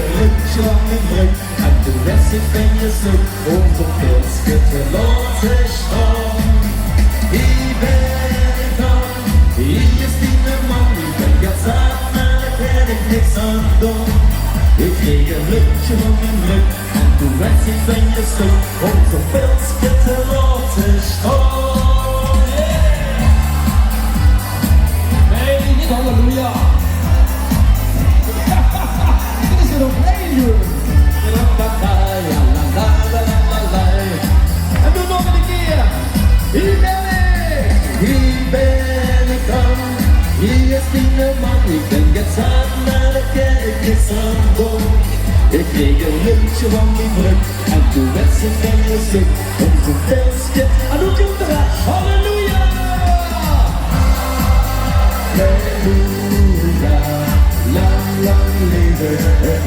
een luchtje van mijn rug en toen werd zich van je zoek. Onze pilsje verloor zich om. Hier ben ik dan, hier is die man, ik ben gaat samen, daar kan ik niks aan doen. Ik kreeg een luchtje van mijn rug en toen werd zich van je zoek. Onze pilsje verloor zich om. Nee, niet halleluja. Dit is er nog één uur. En doe nog een keer. Hier ben ik. Hier ben ik dan. Hier is die man. Ik ben getaan, maar daar kan ik niks aan doen. Ik kreeg een luchtje van mijn rug en toen werd ze van je zoek. Onze pilsje. En hoe komt er? Halleluja! Halleluja. Lang, lang leven het